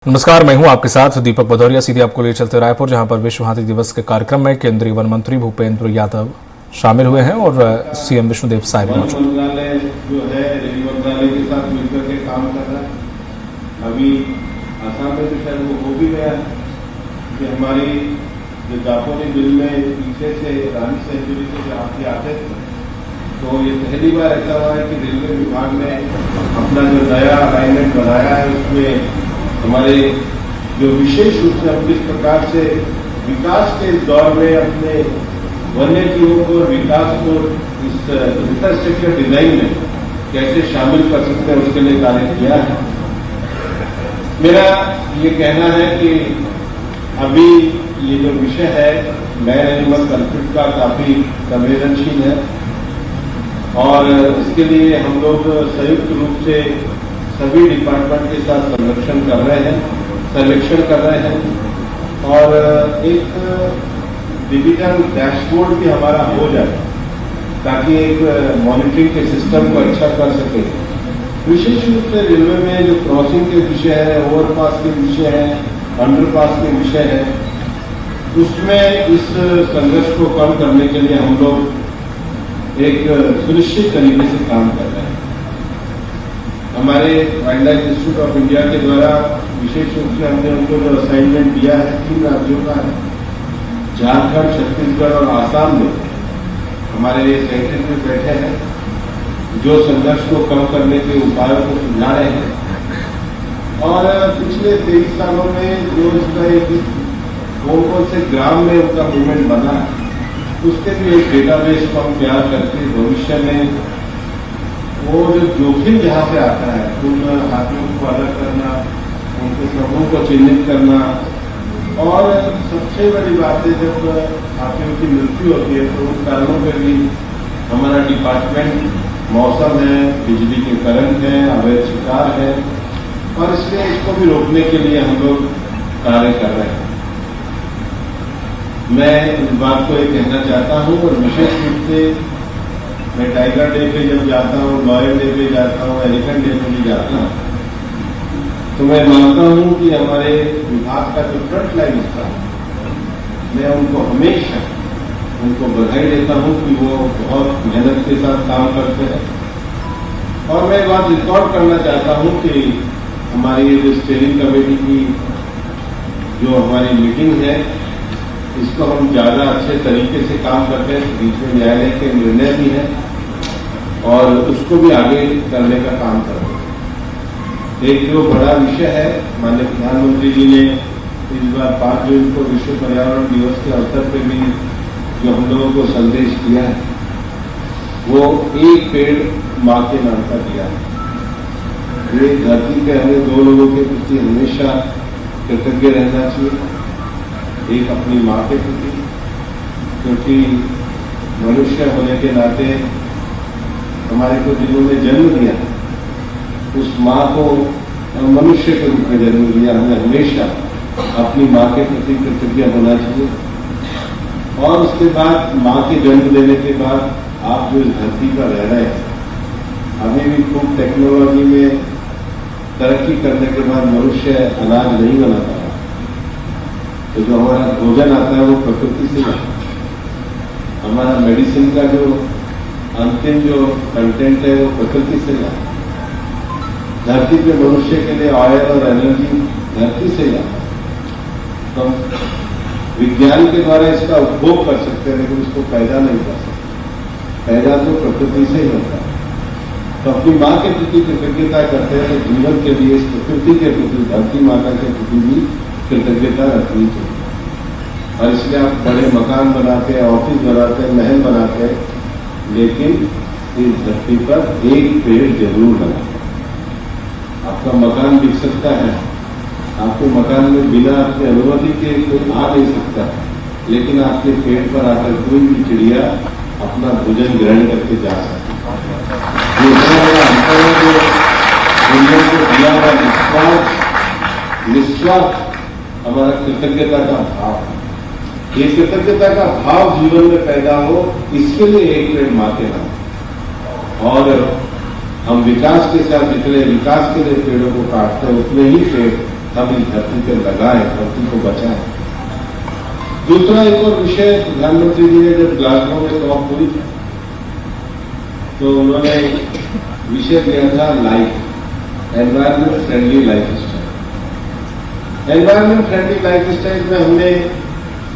नमस्कार, मैं हूं आपके साथ दीपक भदौरिया। सीधे आपको ले चलते रायपुर, जहां पर विश्व हाथी दिवस के कार्यक्रम में केंद्रीय वन मंत्री भूपेंद्र यादव शामिल हुए हैं और सीएम विष्णुदेव साय भी मौजूद। मंत्रालय जो है रेल मंत्रालय के साथ मिलकर के काम कर रहा है। अभी आसाम में तो शायद वो हो भी गया है कि हमारी जो दापोली बिल में पीछे से रानी सेंचुरी से हाथी आते थे, तो ये पहली बार ऐसा हुआ है कि रेलवे विभाग ने अपना जो नया अलाइनमेंट बनाया है उसमें हमारे जो विशेष रूप से हम किस प्रकार से विकास के दौर में अपने वन्य जीवों को और विकास को इस इंफ्रास्ट्रक्चर डिजाइन में कैसे शामिल कर सकते हैं, उसके लिए कार्य किया है। मेरा ये कहना है कि अभी ये जो विषय है मैन एनिमल कॉन्फ्लिक्ट का काफी संवेदनशील है और इसके लिए हम लोग संयुक्त रूप से सभी डिपार्टमेंट के साथ सर्वेक्षण कर रहे हैं और एक डिजिटल डैशबोर्ड भी हमारा हो जाए ताकि एक मॉनिटरिंग के सिस्टम को अच्छा कर सके। विशेष रूप से रेलवे में जो क्रॉसिंग के विषय है, ओवरपास के विषय है, अंडरपास के विषय है, उसमें इस संघर्ष को कम करने के लिए हम लोग एक सुनिश्चित तरीके से काम कर रहे हैं। हमारे wild life institute of India के द्वारा विशेष रूप से हमने उनको जो असाइनमेंट दिया है 3 राज्यों का है, झारखंड, छत्तीसगढ़ और आसाम में हमारे सेक्रेटरी में बैठे हैं जो संघर्ष को कम करने के उपायों को सुझा रहे हैं और पिछले 23 सालों में जो इसका एक कौन से ग्राम में उनका मूवमेंट बना है, उसके भी एक डेटाबेस को हम तैयार करके भविष्य में वो जो जोखिम जहाँ से आता है उन हाथियों को अलग करना, उनके समूह को चिन्हित करना और सबसे बड़ी बात है जब हाथियों की मृत्यु होती है तो उन कारणों पर भी हमारा डिपार्टमेंट, मौसम है, बिजली के करंट है, अवैध शिकार है और इसलिए इसको भी रोकने के लिए हम लोग कार्य कर रहे हैं। मैं इस बात को ये कहना चाहता हूँ और विशेष रूप से मैं टाइगर डे पे जब जाता हूँ, लॉयल डे पे जाता हूँ, एलिफेंट डे पे भी जाता हूँ, तो मैं मानता हूँ कि हमारे विभाग का जो फ्रंट लाइन था, मैं उनको हमेशा बधाई देता हूँ कि वो बहुत मेहनत के साथ काम करते हैं। और मैं बात रिकॉर्ड करना चाहता हूँ कि हमारी जो स्टीयरिंग कमेटी की जो हमारी मीटिंग है, इसको हम ज्यादा अच्छे तरीके से काम करते हैं। बीच में न्यायालय के निर्णय भी है और उसको भी आगे करने का काम कर रहे हैं। एक जो बड़ा विषय है, माननीय प्रधानमंत्री जी ने इस बार 5 जून को विश्व पर्यावरण दिवस के अवसर पर भी जो हम लोगों को संदेश दिया है, वो एक पेड़ माँ के नाम का दिया है। ये धरती पे हमें 2 लोगों के प्रति हमेशा कृतज्ञ रहना चाहिए। एक अपनी माँ के प्रति, क्योंकि मनुष्य होने के नाते हमारे को जिन्होंने जन्म दिया, उस माँ को मनुष्य के रूप में जन्म दिया, हमें हमेशा अपनी माँ के प्रति कृतज्ञ होना चाहिए। और उसके बाद माँ के जन्म देने के बाद आप जो इस धरती पर रह रहे हैं, अभी भी खूब टेक्नोलॉजी में तरक्की करने के बाद मनुष्य अनाज नहीं बनाता, तो जो हमारा भोजन आता है वो प्रकृति से आता है। हमारा मेडिसिन का जो अंतिम जो कंटेंट है वो प्रकृति से आता है। धरती पे मनुष्य के लिए ऑयल और एनर्जी धरती से आता है। तो विज्ञान के द्वारा इसका उपभोग कर सकते हैं, लेकिन इसको पैदा नहीं कर सकते। पैदा तो प्रकृति से ही होता है। तो अपनी माँ के प्रति कृतज्ञता करते हैं तो जीवन के लिए इस प्रकृति के प्रति, धरती माता के प्रति भी कृतज्ञता रखनी चाहिए। और इसलिए आप बड़े मकान बनाते हैं, ऑफिस बनाते हैं, महल बनाते हैं, लेकिन इस धरती पर एक पेड़ जरूर लगाते हैं। आपका मकान बिक सकता है, आपके मकान में बिना आपकी अनुमति के कोई आ नहीं सकता, लेकिन आपके पेड़ पर आकर कोई भी चिड़िया अपना भोजन ग्रहण करके जा सकती है। दुनिया को दिया हुआ निस्वार्थ हमारा कृतज्ञता का भाव है। ये कृतज्ञता का भाव जीवन में पैदा हो, इसके लिए एक पेड़ माँ के नाम। और हम विकास के साथ जितने विकास के लिए पेड़ों को काटते हैं, उतने ही पेड़ हम इस धरती पर लगाएं, धरती को बचाएं। दूसरा एक और विषय प्रधानमंत्री जी ने जब ग्लासगो में टॉप हुई तो उन्होंने विषय दिया था life, environment friendly life style. Environment friendly life style में हमने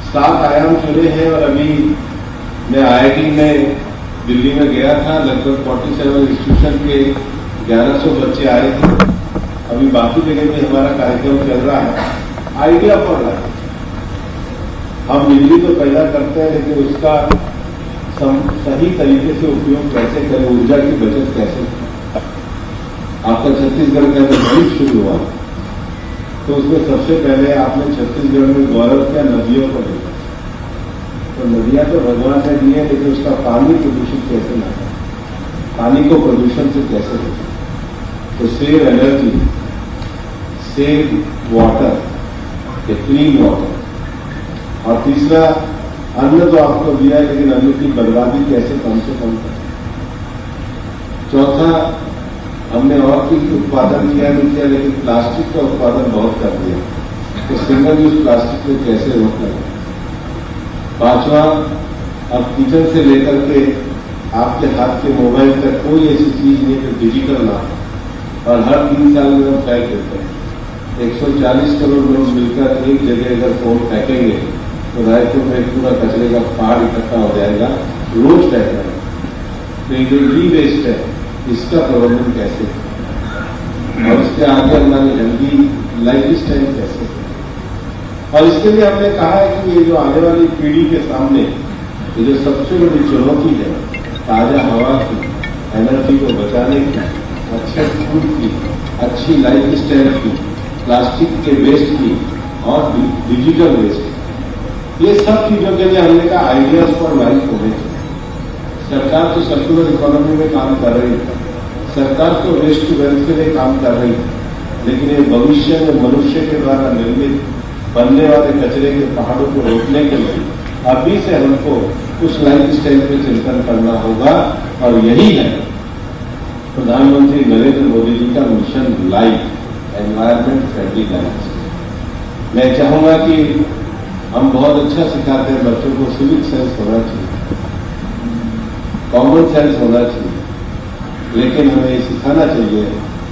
7 आयाम चुने हैं और अभी मैं IIT में दिल्ली में गया था, लगभग 47 इंस्टीट्यूशन के 1100 बच्चे आए थे। अभी बाकी जगह में हमारा कार्यक्रम चल रहा है आइडिया फॉर लाइफ। हम बिजली तो पैदा करते हैं लेकिन उसका सही तरीके से उपयोग कैसे करें, ऊर्जा की बचत कैसे करें। आपका छत्तीसगढ़ का जब ट्रिप शुरू हुआ तो उसमें सबसे पहले आपने छत्तीसगढ़ में गौरव किया नदियों को देखा। तो नदियां तो भगवान ने दी है लेकिन उसका पानी प्रदूषित कैसे ना हो, पानी को प्रदूषण से कैसे बचाएं। तो save energy, save water, clean water. और तीसरा, अन्न तो आपको दिया है लेकिन अन्न की बर्बादी कैसे कम से कम करें। चौथा, हमने और चीज उत्पादन किया नहीं किया लेकिन प्लास्टिक का उत्पादन बहुत कर दिया, तो सिंगल यूज प्लास्टिक में कैसे रोक लगे। पांचवा, अब किचन से लेकर के आपके हाथ के मोबाइल तक कोई ऐसी चीज नहीं जो डिजिटल ना हो, और हर 3 साल में हम फेंक देते हैं। 140 करोड़ लोग मिलकर एक जगह अगर फोन फेंकेंगे तो रायपुर में पूरा कचरे का पहाड़ इकट्ठा हो जाएगा, रोज फेंक रहे हैं। तो ये जो ई वेस्ट है इसका प्रबंधन कैसे और इसके आगे हमारी हेल्दी लाइफ स्टाइल कैसे। और इसके लिए हमने कहा है कि ये जो आने वाली पीढ़ी के सामने ये जो सबसे बड़ी चुनौती है, ताजा हवा की, एनर्जी को बचाने की, अच्छे फूड की, अच्छी लाइफ स्टाइल की, प्लास्टिक के वेस्ट की और डिजिटल वेस्ट, ये सब चीजों के लिए हमने कहा आइडियाज फॉर लाइफ होने चाहिए। सरकार तो सर्कुलर इकोनॉमी में काम कर रही है, सरकार तो वेस्ट टू वेल्थ के लिए काम कर रही है, लेकिन ये भविष्य में मनुष्य के द्वारा निर्मित बनने वाले कचरे के पहाड़ों को रोकने के लिए अभी से हमको उस लाइफ स्टाइल पे चिंतन करना होगा। और यही है प्रधानमंत्री नरेंद्र मोदी जी का mission life, environment friendly life. मैं चाहूंगा कि हम बहुत अच्छा सिखाते हैं बच्चों को, सिविक सेंस होना चाहिए, कॉमन सेंस होना चाहिए, लेकिन हमें ये सिखाना चाहिए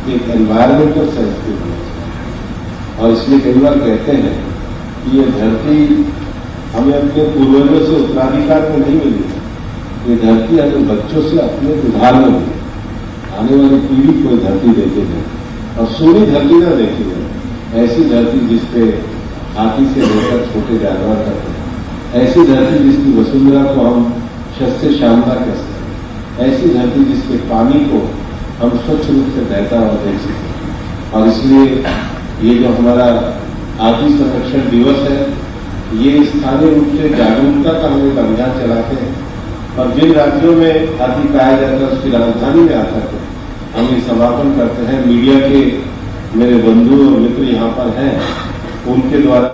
कि एक एनवायरमेंटल सेंस भी होना चाहिए। और इसलिए कई बार कहते हैं कि ये धरती हमें अपने पूर्वजों से उत्तराधिकार में नहीं मिली, ये धरती हमें बच्चों से अपने उधार में मिली। आने वाली पीढ़ी को धरती देते हैं और सूनी धरती ना देखी जाए, ऐसी धरती जिसपे हाथी से लेकर छोटे जानवर तक है, ऐसी धरती जिसकी वसुंधरा को हम शस्य श्यामला कह सकते, ऐसी धरती जिसके पानी को हम स्वच्छ रूप से बहता हुआ देख सकते। और इसलिए ये जो हमारा हाथी संरक्षण दिवस है, ये स्थानीय रूप से जागरूकता का हम एक अभियान चलाते हैं और जिन राज्यों में हाथी पाया जाता है उसकी राजधानी में आता है हम ये समापन करते हैं। मीडिया के मेरे बंधु और मित्र यहाँ पर हैं, उनके द्वारा